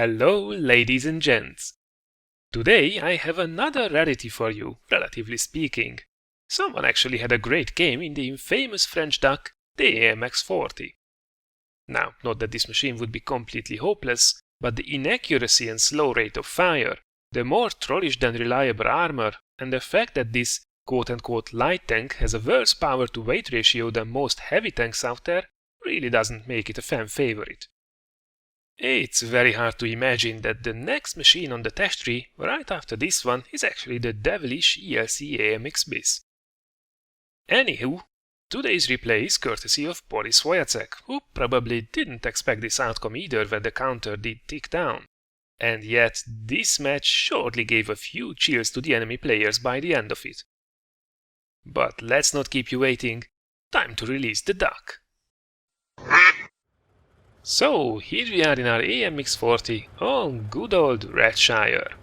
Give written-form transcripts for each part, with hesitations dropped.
Hello, ladies and gents! Today I have another rarity for you, relatively speaking. Someone actually had a great game in the infamous French duck, the AMX 40. Now, not that this machine would be completely hopeless, but the inaccuracy and slow rate of fire, the more trollish than reliable armor, and the fact that this quote-unquote light tank has a worse power to weight ratio than most heavy tanks out there really doesn't make it a fan favorite. It's very hard to imagine that the next machine on the test tree, right after this one, is actually the devilish ELC AMX Blitz. Anywho, today's replay is courtesy of Boris Wojacek, who probably didn't expect this outcome either when the counter did tick down. And yet, this match surely gave a few chills to the enemy players by the end of it. But let's not keep you waiting, time to release the duck. So, here we are in our AMX 40 on good old Redshire.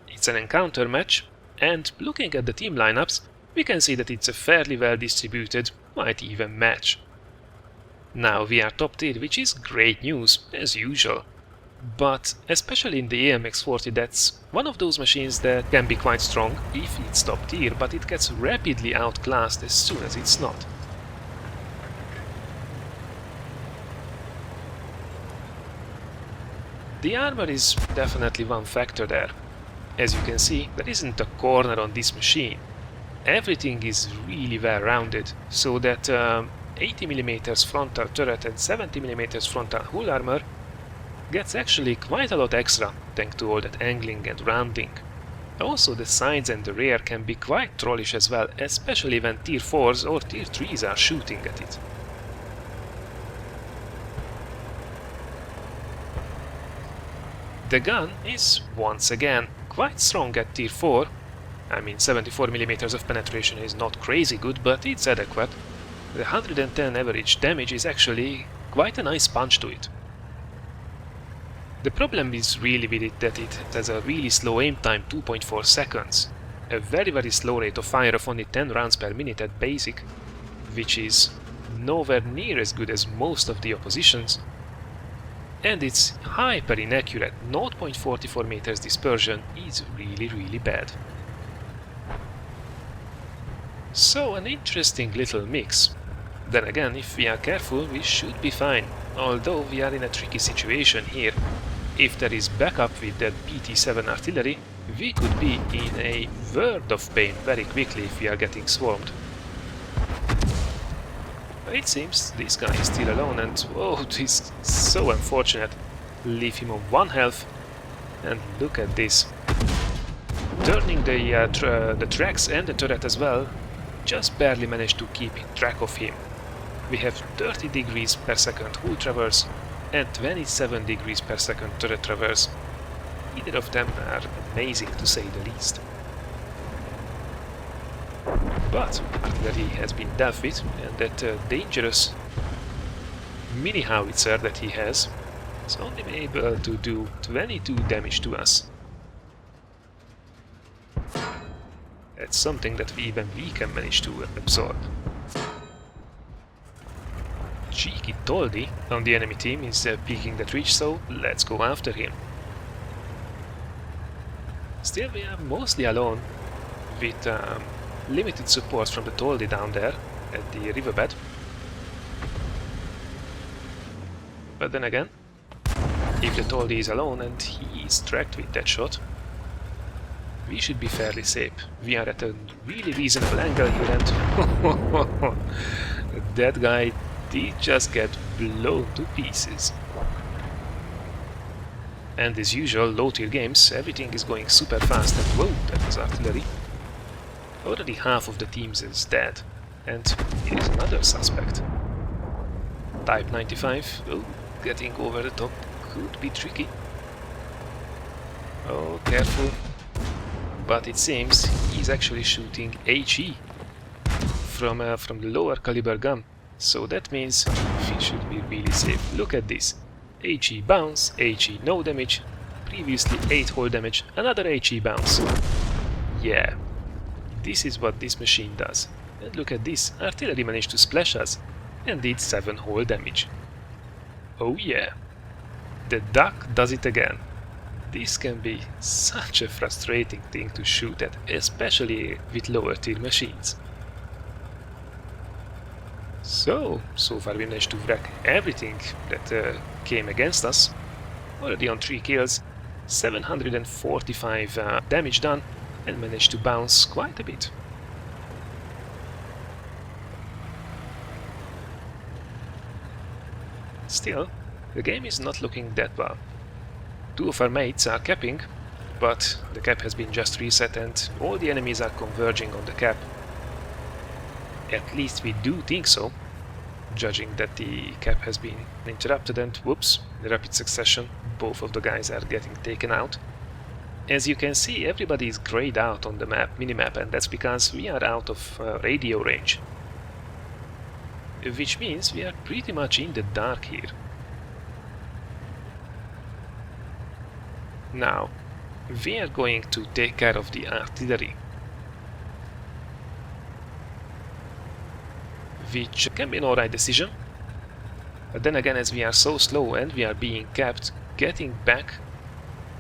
It's an encounter match, and looking at the team lineups, we can see that it's a fairly well distributed, might even match. Now we are top tier, which is great news, as usual. But, especially in the AMX 40, that's one of those machines that can be quite strong if it's top tier, but it gets rapidly outclassed as soon as it's not. The armor is definitely one factor there. As you can see, there isn't a corner on this machine. Everything is really well rounded, so that 80mm frontal turret and 70mm frontal hull armor gets actually quite a lot extra thanks to all that angling and rounding. Also, the sides and the rear can be quite trollish as well, especially when tier 4s or tier 3s are shooting at it. The gun is, once again, quite strong at tier 4. I mean, 74mm of penetration is not crazy good, but it's adequate. The 110 average damage is actually quite a nice punch to it. The problem is really with it that it has a really slow aim time, 2.4 seconds. A very slow rate of fire of only 10 rounds per minute at basic, which is nowhere near as good as most of the oppositions. And its hyper inaccurate 0.44 meters dispersion is really bad. So an interesting little mix. Then again, if we are careful, we should be fine, although we are in a tricky situation here. If there is backup with that PT-7 artillery, we could be in a world of pain very quickly if we are getting swarmed. It seems this guy is still alone, and oh, this is so unfortunate. Leave him on 1 health, and look at this. Turning the tracks and the turret as well, just barely managed to keep track of him. We have 30 degrees per second hull traverse and 27 degrees per second turret traverse. Either of them are amazing to say the least. But artillery has been dealt with, and that dangerous mini howitzer that he has is only able to do 22 damage to us. That's something that even we can manage to absorb. Cheeky Toldi on the enemy team is peeking that reach, so let's go after him. Still, we are mostly alone, with limited support from the Toldi down there at the riverbed. But then again, if the Toldi is alone and he is tracked with that shot, we should be fairly safe. We are at a really reasonable angle here, and that guy did just get blown to pieces. And as usual, low tier games, everything is going super fast, and whoa, that was artillery. Already half of the teams is dead, and here is another suspect. Type 95, oh, getting over the top could be tricky. Oh, careful. But it seems he's actually shooting HE from the lower caliber gun, so that means we should be really safe. Look at this. HE bounce, HE no damage, previously 8 hull damage, another HE bounce. Yeah. This is what this machine does. And look at this, artillery managed to splash us and did 7 hull damage. Oh yeah. the duck does it again. This can be such a frustrating thing to shoot at, especially with lower tier machines. So far we managed to wreck everything that came against us. Already on 3 kills, 745 damage done, and managed to bounce quite a bit. Still, the game is not looking that well. 2 of our mates are capping, but the cap has been just reset and all the enemies are converging on the cap. At least we do think so, judging that the cap has been interrupted and whoops, in rapid succession, both of the guys are getting taken out. As you can see, everybody is grayed out on the minimap, and that's because we are out of radio range. Which means we are pretty much in the dark here. Now, we are going to take care of the artillery, which can be an alright decision. But then again, as we are so slow and we are being capped, getting back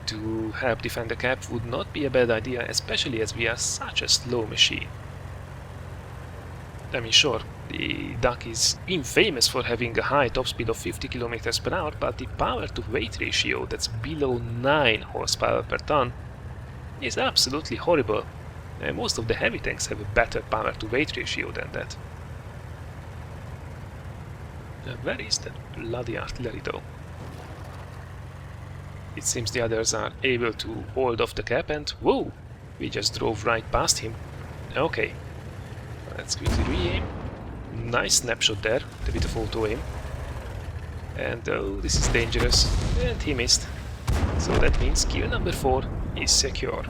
to help defend the cap would not be a bad idea, especially as we are such a slow machine. I mean, sure, the duck is infamous for having a high top speed of 50 km per hour, but the power to weight ratio that's below 9 horsepower per ton is absolutely horrible. And most of the heavy tanks have a better power to weight ratio than that. Where is that bloody artillery though? It seems the others are able to hold off the cap and whoa! We just drove right past him. Okay, let's quickly re-aim. Nice snapshot there, a bit of auto-aim. And oh, this is dangerous. And he missed. So that means kill number 4 is secure.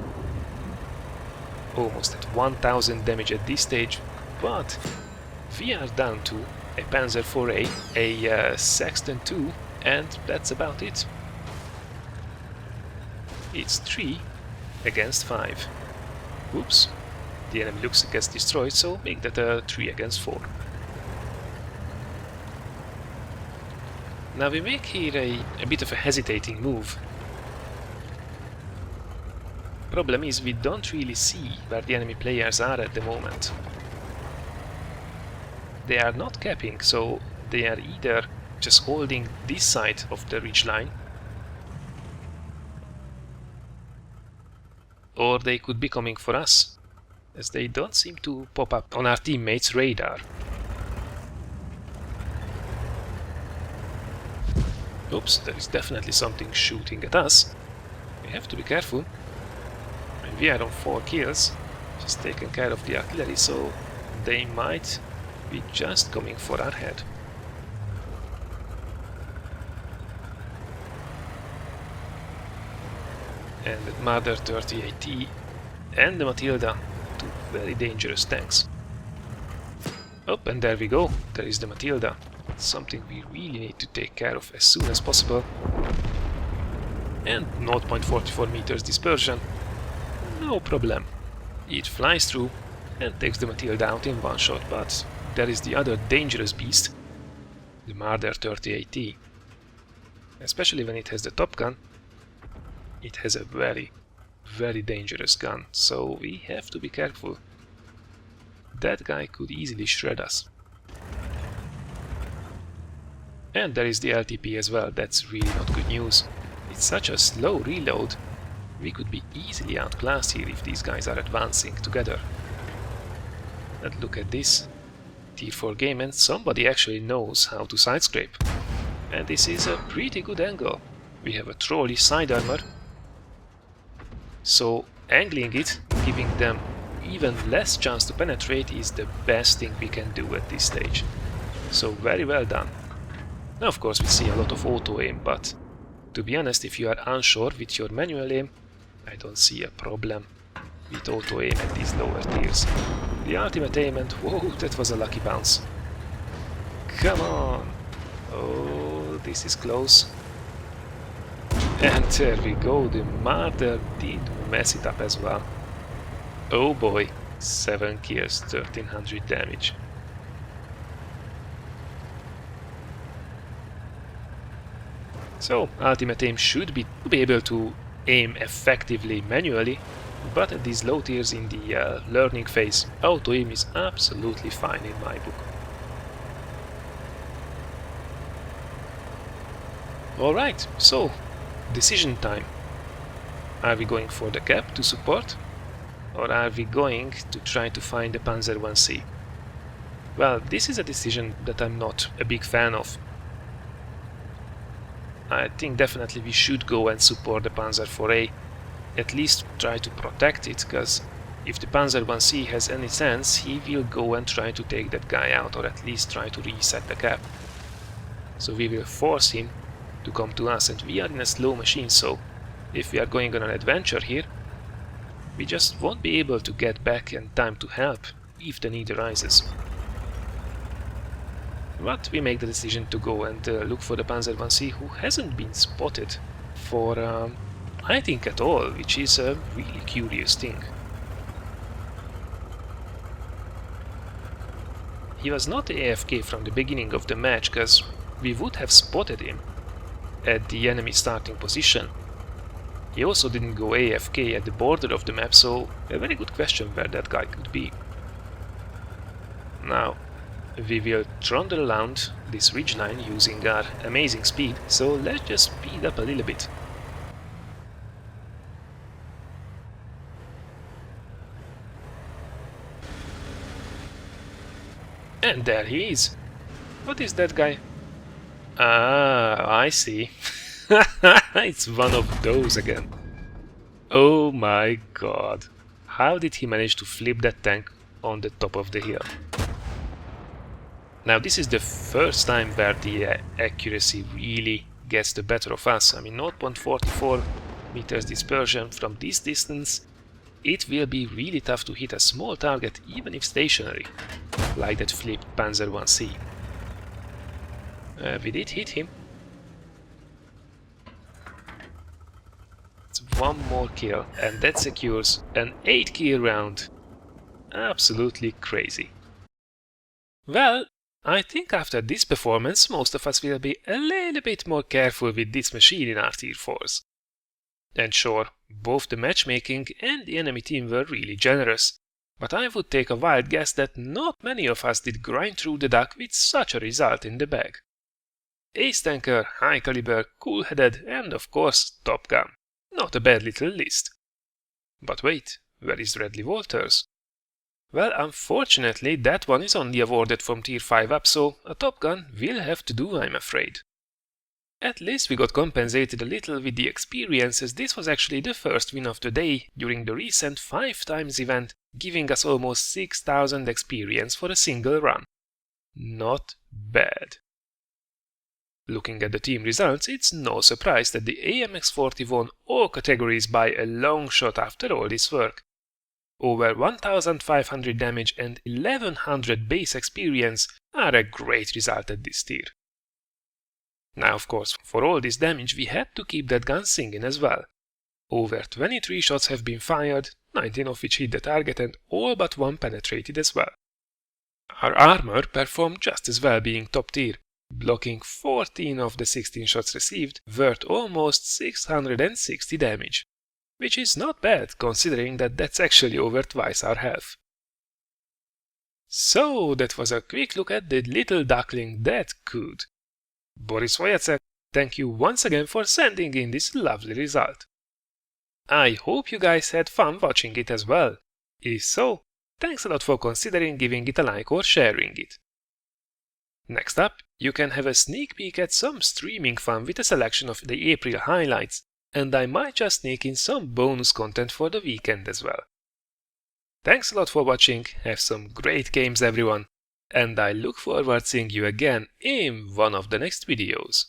Almost at 1000 damage at this stage, but we are down to a Panzer IVA, a Sexton II, and that's about it. It's 3 against 5. Oops, the enemy looks gets destroyed, so make that a 3 against 4. Now we make here a bit of a hesitating move. Problem is, we don't really see where the enemy players are at the moment. They are not capping, so they are either just holding this side of the ridge line, or they could be coming for us, as they don't seem to pop up on our teammates' radar. Oops, there is definitely something shooting at us. We have to be careful. And we are on 4 kills, just taking care of the artillery, so they might be just coming for our head. And the Marder 30AT and the Matilda, 2 very dangerous tanks. Oh, and there we go, there is the Matilda. Something we really need to take care of as soon as possible. And 0.44 meters dispersion, no problem. It flies through and takes the Matilda out in one shot, but there is the other dangerous beast, the Marder 30AT. Especially when it has the top gun, it has a very, very dangerous gun, so we have to be careful. That guy could easily shred us. And there is the LTP as well, that's really not good news. It's such a slow reload, we could be easily outclassed here if these guys are advancing together. And look at this. Tier 4 game, and somebody actually knows how to side scrape. And this is a pretty good angle. We have a trolley side armor, so angling it, giving them even less chance to penetrate is the best thing we can do at this stage. So very well done. Now of course we see a lot of auto aim, but to be honest, if you are unsure with your manual aim, I don't see a problem with auto aim at these lower tiers. The ultimate aim, and whoa, that was a lucky bounce. Come on! Oh, this is close. And there we go, the Marder did mess it up as well. Oh boy, 7 kills, 1300 damage. So ultimate aim should be to be able to aim effectively manually, but at these low tiers in the learning phase, auto aim is absolutely fine in my book. Alright, so decision time. Are we going for the cap to support, or are we going to try to find the Panzer 1C? Well, this is a decision that I'm not a big fan of. I think definitely we should go and support the Panzer 4A, at least try to protect it, because if the Panzer 1C has any sense, he will go and try to take that guy out, or at least try to reset the cap. So we will force him to come to us, and we are in a slow machine, so if we are going on an adventure here, we just won't be able to get back in time to help if the need arises. But we make the decision to go and look for the Panzer 1C, who hasn't been spotted for, I think, at all, which is a really curious thing. He was not AFK from the beginning of the match, because we would have spotted him at the enemy starting position. He also didn't go AFK at the border of the map, so a very good question where that guy could be. Now, we will trundle around this ridgeline using our amazing speed, so let's just speed up a little bit. And there he is. What is that guy? Ah, I see. It's one of those again. Oh my god. How did he manage to flip that tank on the top of the hill? Now this is the first time where the accuracy really gets the better of us. I mean, 0.44 meters dispersion from this distance, it will be really tough to hit a small target even if stationary, like that flipped Panzer 1C. We did hit him. It's one more kill, and that secures an 8-kill round. Absolutely crazy. Well, I think after this performance, most of us will be a little bit more careful with this machine in our tier 4s. And sure, both the matchmaking and the enemy team were really generous, but I would take a wild guess that not many of us did grind through the duck with such a result in the bag. Ace tanker, high caliber, cool-headed, and of course Top Gun. Not a bad little list. But wait, where is Radley Walters? Well, unfortunately that one is only awarded from tier 5 up, so a Top Gun will have to do, I'm afraid. At least we got compensated a little with the experience, as this was actually the first win of the day during the recent 5x event, giving us almost 6,000 experience for a single run. Not bad. Looking at the team results, it's no surprise that the AMX 40 won all categories by a long shot after all this work. Over 1500 damage and 1100 base experience are a great result at this tier. Now, of course, for all this damage we had to keep that gun singing as well. Over 23 shots have been fired, 19 of which hit the target and all but one penetrated as well. Our armor performed just as well, being top tier, blocking 14 of the 16 shots received, worth almost 660 damage. Which is not bad, considering that that's actually over twice our health. So that was a quick look at the little duckling that could. Boris Voyacek, thank you once again for sending in this lovely result. I hope you guys had fun watching it as well. If so, thanks a lot for considering giving it a like or sharing it. Next up, you can have a sneak peek at some streaming fun with a selection of the April highlights, and I might just sneak in some bonus content for the weekend as well. Thanks a lot for watching, have some great games everyone, and I look forward seeing you again in one of the next videos.